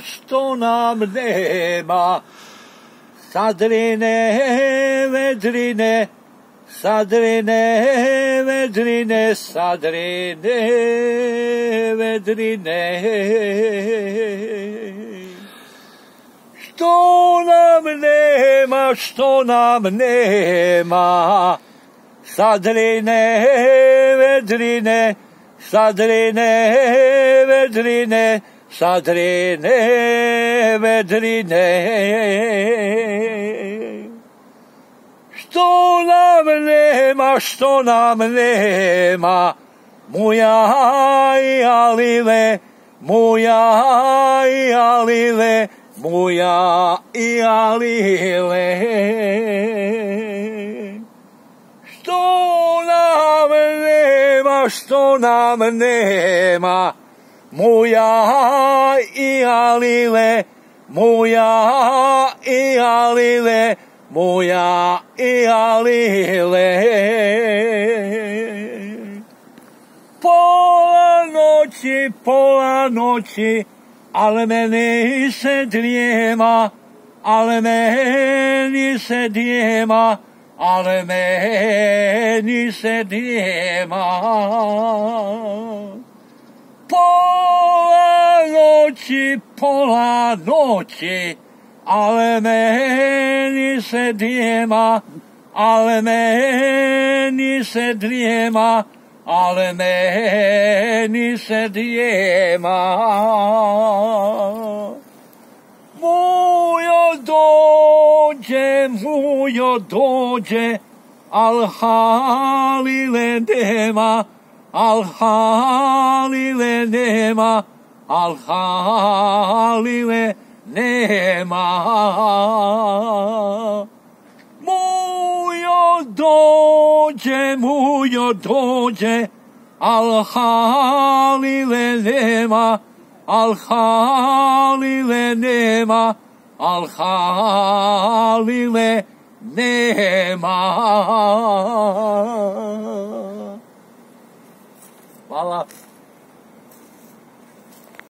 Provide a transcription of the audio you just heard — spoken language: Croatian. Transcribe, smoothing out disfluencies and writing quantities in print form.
Što nam nema, sadrine, vedrine, sadrine, vedrine, sadrine, vedrine. Što nam nema, sadrine, vedrine, sadrine, vedrine, sadrine, vedrine. Što nam nema, muja i alive, muja i alive, muja i alive. Što nam nema, muja i alive, muja i alive, muja i alive. Pola noći, ale meni se drijema, ale meni se drijema, ale meni se drijema. Pola noći, ale meni se drijema, ale meni se drijema, ale meni se drijema. Mujo dođe, al halile nema, al halile nema, al halile nema. Mujo dođe, al halile nema, al halile nema, al halile nema.